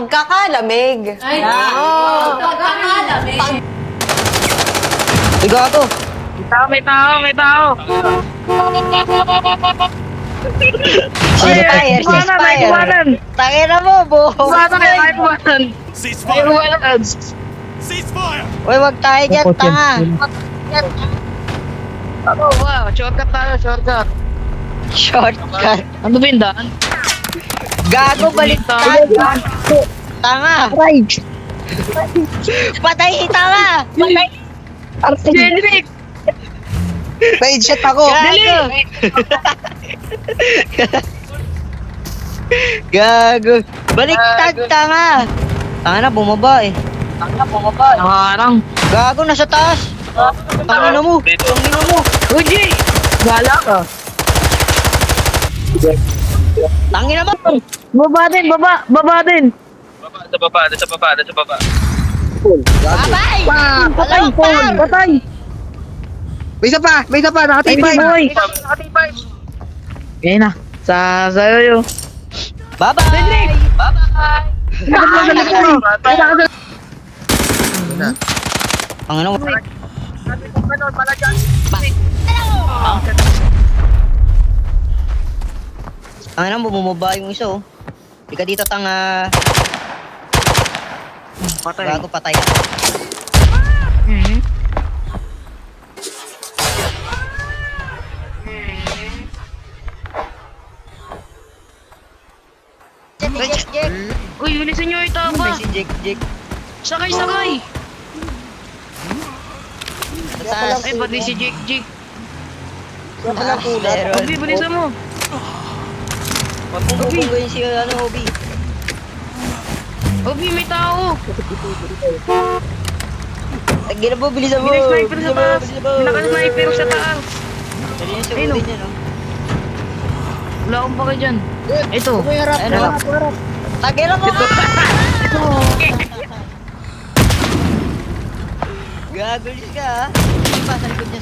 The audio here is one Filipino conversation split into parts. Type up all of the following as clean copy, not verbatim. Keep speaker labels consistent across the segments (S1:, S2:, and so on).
S1: Pagkakalamig.
S2: Ay,
S1: Ah.
S2: pagkakalamig.
S3: Tiga to.
S4: May tao.
S3: Ceasefire, ceasefire. Tangina mo, buho.
S5: Ceasefire!
S3: Uy, wag tayo dyan, tanga.
S4: Shortcut tayo, shortcut.
S3: Shortcut.
S4: Ano ba yung daan?
S3: Gago, baliktad. Tanga. Patay, tanga. Patay.
S4: Generic!
S3: Paid shot ako. Gago. Gago. Baliktad, tanga. Tanga na, bumaba eh.
S4: Nakarang.
S3: Gago, nasa taas. Tangina mo. Tangina mo.
S4: Uji! Gala ka.
S3: Tangina mo.
S4: Baba din.
S5: Sa baba.
S3: Babay.
S4: Patay,
S3: Par.
S4: patay.
S6: May isa pa, nakatipay.
S4: Nakatipay. Ngayon na. Sa'yo yun.
S3: Bye-bye. Bye-bye. Tangina mo. Tangina mo, bumaba yung isa oh. Di ka dito, tanga.
S4: Patay.
S3: Gago, patay. Jek.
S4: Uy, bilisan nyo ito
S3: May
S4: ba?
S3: si Jek.
S4: Sakay!
S3: Taas.
S4: Ay, pati si Jake.
S3: Meron.
S4: Obi, bilisan mo.
S3: Pagpupupong ko yung si Obi.
S4: Obi, may tao.
S3: Tagina mo, bilisan mo.
S4: Sniper sa taas.
S3: Bilisan mo.
S4: Naka-sniper sa taas.
S3: Dali yung
S4: Ayun,
S3: sugutin yan oh.
S4: Wala akong pake dyan. Ito.
S3: Ano? Tagina mo ka! Gagulis ka ha? Sige pa, sa likod niya.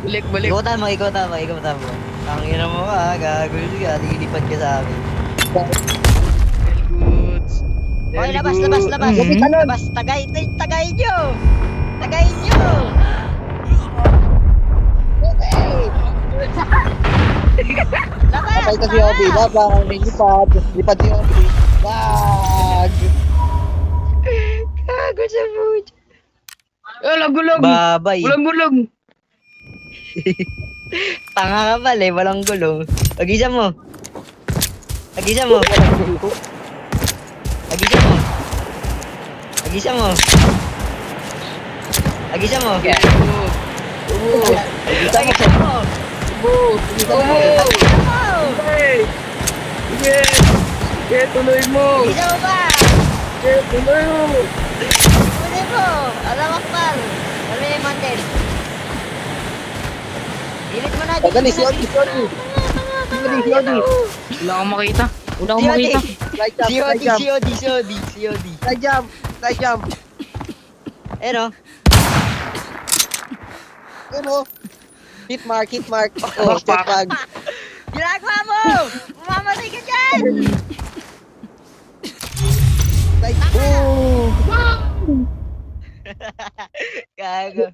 S4: Balik.
S3: Ikaw tama. Tangina mo ka ha? Gagulis ka, nilipad ka sa amin. Okay, labas. Labas, tagay nyo! Labas!
S6: Patay ka si Obi, labang, lipad si Obi. Wag!
S3: Gago sa food.
S4: Gulog.
S3: Babay.
S4: Gulog.
S3: Tanga ka pala eh, walang gulong. Pag-isa mo.
S4: Sige, tuloy mo.
S3: Isa mo ba?
S4: Tuloy mo.
S3: Tuloy mo. Alam Akbar. Tuloy yung mantel. Dilit mo na.
S6: Dali, si Obi.
S4: Wala akong makita.
S3: Si Odi.
S6: Side jump.
S3: Ano?
S6: Ano? Hit mark. Oh, step back.
S3: Ginagawa mo! Mamamatay ka dyan!
S6: Oh!
S3: Gago.